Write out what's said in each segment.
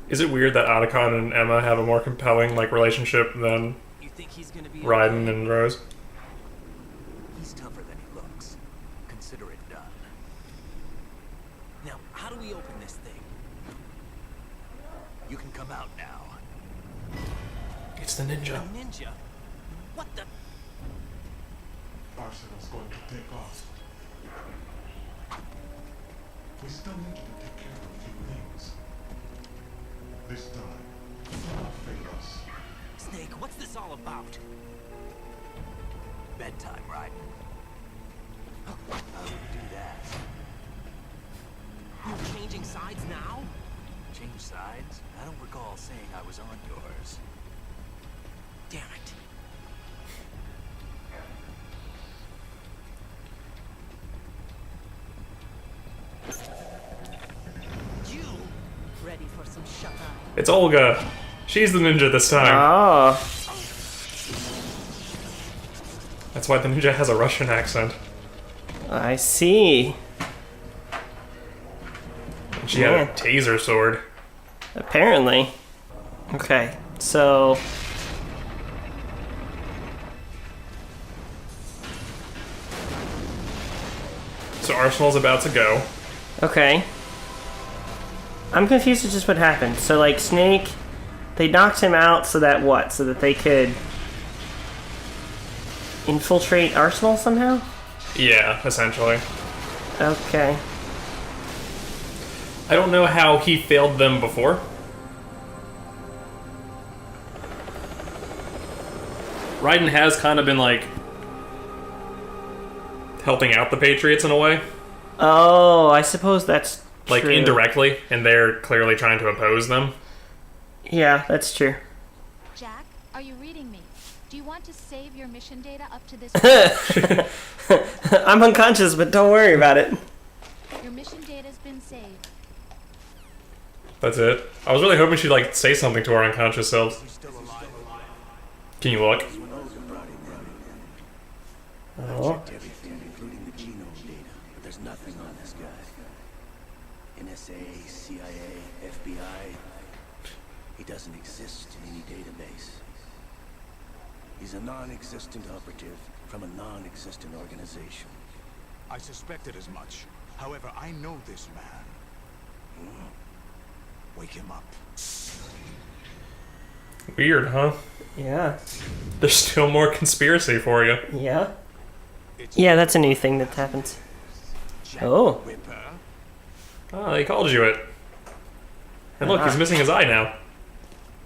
Is it weird that Otacon and Emma have a more compelling like relationship than You think he's gonna be Raiden okay? and Rose? He's tougher than he looks. Consider it done. Now, how do we open this thing? You can come out now. It's the ninja. A ninja? What the? Arsenal's going to take off. We still need to take care of a few things. This time, do not fail us. Snake, what's this all about? Bedtime, right? How would you do that? You're changing sides now? Change sides? I don't recall saying I was on yours. Damn it. You ready for some shut eye? It's Olga. She's the ninja this time. Oh, That's why the ninja has a Russian accent. I see. And she had a taser sword. Apparently. Okay, so... So Arsenal's about to go. Okay. I'm confused with just what happened. So, like, Snake, they knocked him out so that what? So that they could infiltrate Arsenal somehow? Yeah, essentially. Okay. I don't know how he failed them before. Raiden has kind of been like helping out the Patriots in a way, Oh, I suppose that's like true. indirectly, and they're clearly trying to oppose them. Yeah, that's true. Jack, are you reading me? Do you want to save your mission data up to this point? I'm unconscious, but don't worry about it. Your mission data's been saved. That's it. I was really hoping she'd like say something to our unconscious selves. Can you look? Oh. Everything, including the genome data, but there's nothing on this guy. NSA, CIA, FBI. He doesn't exist in any database. He's a non-existent operative from a non-existent organization. I suspected as much. However, I know this man. Wake him up. Weird, huh? Yeah. There's still more conspiracy for you. Yeah? Yeah, that's a new thing that happens. Oh. Whipper. Oh, he called you it. And look, he's missing his eye now.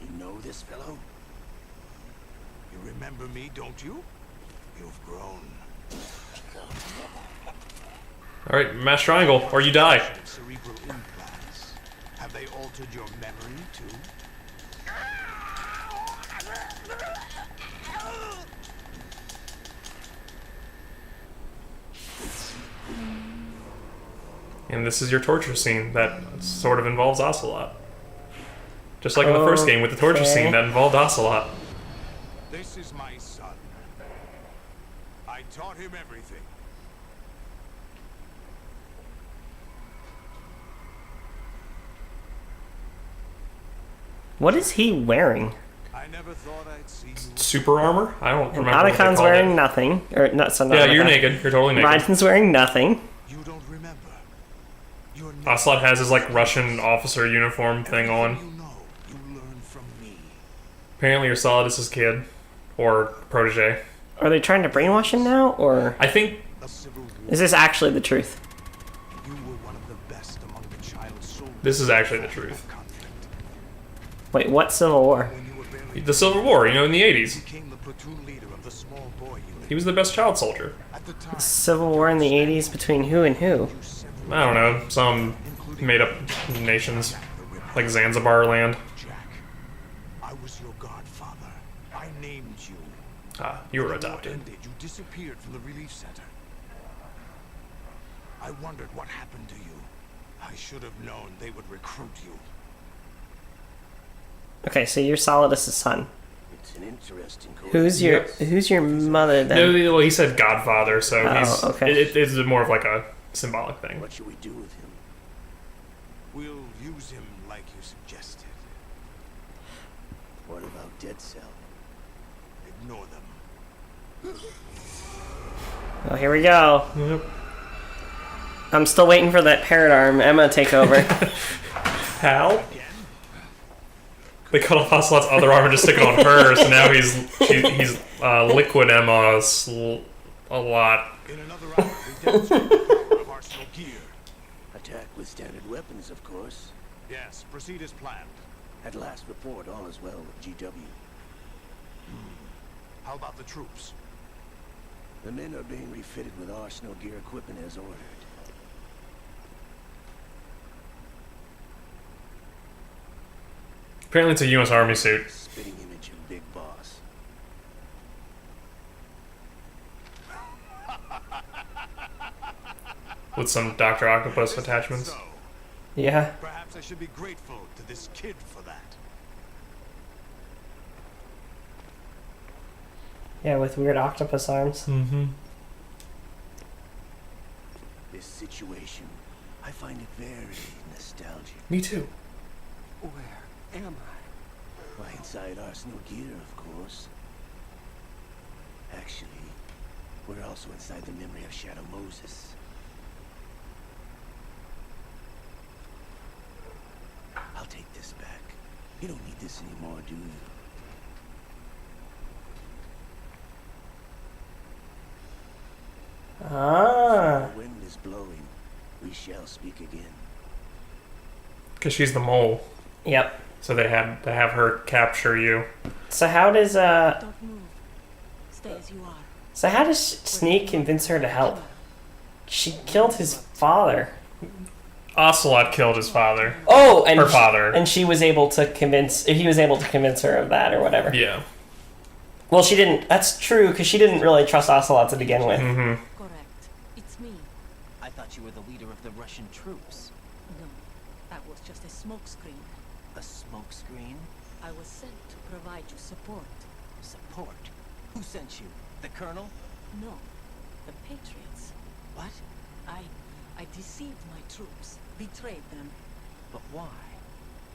You know this fellow? You remember me, don't you? You've grown. Alright, mass triangle, or you die. Cerebral implants. Have they altered your memory, too? And this is your torture scene that sort of involves Ocelot. Just like in the first game with the torture Okay. scene that involved Ocelot. This is my son. I taught him everything. What is he wearing? I never thought I'd see you. Super armor? I don't And remember what they Otacon's called wearing it. nothing. Or, not so not Yeah, you're Otacon. naked. You're totally naked. Raiden's wearing nothing. You don't remember. You're Ocelot has his like Russian officer uniform thing on. You know, you learn from me. Apparently you're Solidus's kid. Or protege. Are they trying to brainwash him now, or I think A civil war. is this actually the truth? You were one of the best among the child soldiers. this is actually the truth. Conflict. Wait, what Civil War? When you were barely The Civil War, you know, in the 80s. became the platoon leader of the small boy unit. He was the best child soldier. At the time, Civil War in the 80s between who and who? I don't know, some made up nations. Like Zanzibar land. Jack, I was your godfather. I named you. Ah, you were When the war adopted. ended, you disappeared from the relief center. I wondered what happened to you. I should have known they would recruit you. Okay, so you're Solidus' son. It's an interesting Who's your mother then? No, well, he said Godfather, so Oh, he's okay. it's more of like a symbolic thing. What should we do with him? We'll use him like you suggested. What about Dead Cell? Ignore them. Oh, here we go. Yep. I'm still waiting for that parrot-arm Emma take over. Hal? They cut off Ocelot's other arm and just stick it on her, so now he's liquid Emma a lot. In another hour, we demonstrate the power of arsenal gear. Attack with standard weapons, of course. Yes, proceed as planned. At last report, all is well with GW. How about the troops? The men are being refitted with arsenal gear equipment as ordered. Apparently it's a US Army suit. Spitting image of Big Boss. With some Dr. Octopus attachments. So, Yeah. perhaps I should be grateful to this kid for that. Yeah, with weird octopus arms. Mm-hmm. This situation, I find it very nostalgic. Me too. Where am I? Why, inside arsenal gear, of course. Actually, we're also inside the memory of Shadow Moses. I'll take this back. You don't need this anymore, do you? Ah. The wind is blowing. We shall speak again. Because she's the mole. Yep. So they had to have her capture you. So how does Don't move. Stay as you are. Sneak convince her to help? She killed his father. Ocelot killed his father. Oh, and Her father. and she was able to convince. He was able to convince her of that or whatever. Yeah. Well, she didn't. That's true because she didn't really trust Ocelot to begin with. Mm-hmm. Correct. It's me. I thought you were the leader of the Russian troops. No, that was just a smokescreen. A smokescreen? I was sent to provide you support. Support? Who sent you? The colonel? No, the Patriots. What? I deceived my troops, betrayed them. But why?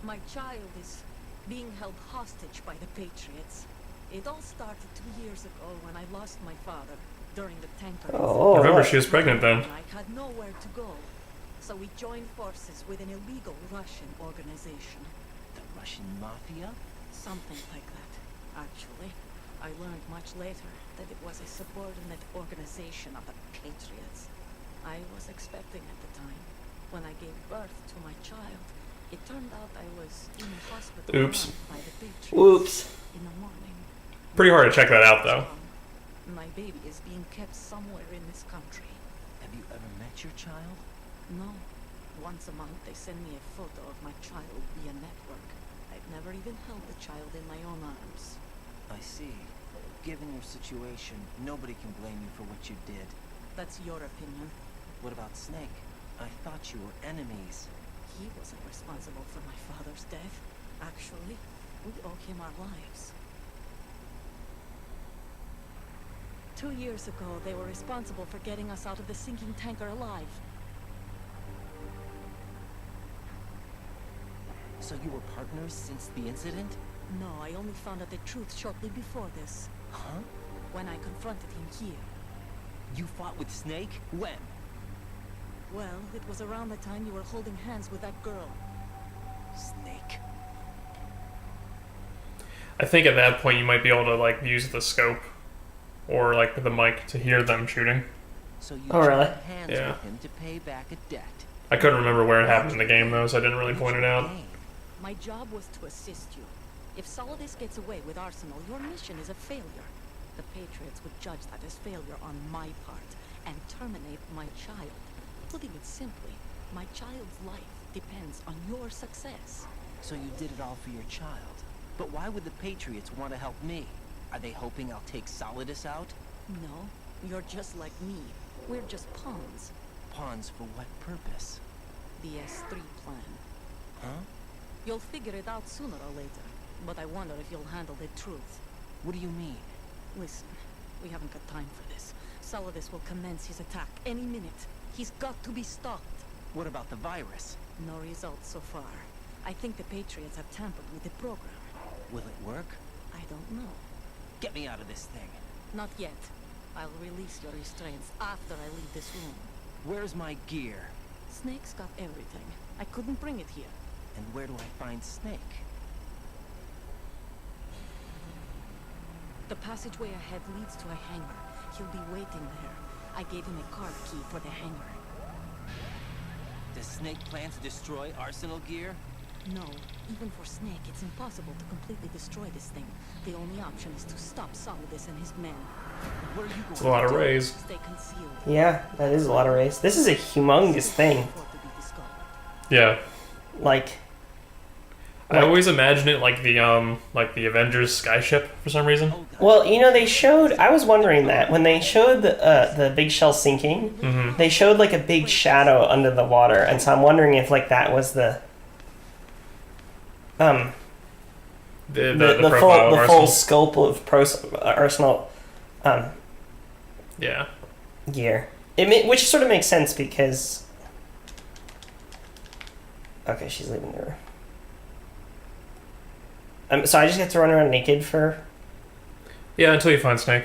My child is being held hostage by the Patriots. It all started 2 years ago when I lost my father during the tanker Oh. Remember, she was pregnant then. I had nowhere to go. So we joined forces with an illegal Russian organization. The Russian mafia? Something like that, actually. I learned much later that it was a subordinate organization of the Patriots. I was expecting at the time. When I gave birth to my child, it turned out I was in a hospital Oops. run by the Patriots. Oops. In the morning. Pretty hard to check that out, though. My baby is being kept somewhere in this country. Have you ever met your child? No. Once a month they send me a photo of my child via network. I've never even held the child in my own arms. I see. Given your situation, nobody can blame you for what you did. That's your opinion. What about Snake? I thought you were enemies. He wasn't responsible for my father's death. Actually, we owe him our lives. 2 years ago, they were responsible for getting us out of the sinking tanker alive. So you were partners since the incident? No, I only found out the truth shortly before this, Huh? when I confronted him here. You fought with Snake? When? Well, it was around the time you were holding hands with that girl. Snake. I think at that point you might be able to like use the scope or like the mic to hear them shooting. So you Oh, really? joined hands Yeah. with him to pay back a debt. I couldn't remember where it happened in the game though, so I didn't really point it out. Game. My job was to assist you. If Solidus gets away with Arsenal, your mission is a failure. The Patriots would judge that as failure on my part and terminate my child. Putting it simply, my child's life depends on your success. So you did it all for your child. But why would the Patriots want to help me? Are they hoping I'll take Solidus out? No, you're just like me. We're just pawns. Pawns for what purpose? The S3 plan. Huh? You'll figure it out sooner or later, but I wonder if you'll handle the truth. What do you mean? Listen, we haven't got time for this. Solidus will commence his attack any minute. He's got to be stopped. What about the virus? No results so far. I think the Patriots have tampered with the program. Will it work? I don't know. Get me out of this thing. Not yet. I'll release your restraints after I leave this room. Where's my gear? Snake's got everything. I couldn't bring it here. And where do I find Snake? The passageway ahead leads to a hangar. He'll be waiting there. I gave him a card key for the hangar. Does Snake plan to destroy Arsenal gear? No, even for Snake, it's impossible to completely destroy this thing. The only option is to stop Solidus and his men. What are you going It's a lot of rays. Stay concealed. Yeah, that is a lot of rays. This is a humongous thing. Before to be discovered. Yeah. Like, I always imagine it like the Avengers skyship for some reason. Oh, God. well, you know, they showed. I was wondering that when they showed the big shell sinking, they showed like a big shadow under the water, and so I'm wondering if like that was the The the profile of full Arsenal. scope of Arsenal Yeah. gear. Which sort of makes sense because. Okay, she's leaving the room. So I just get to run around naked for. Yeah, until you find Snake.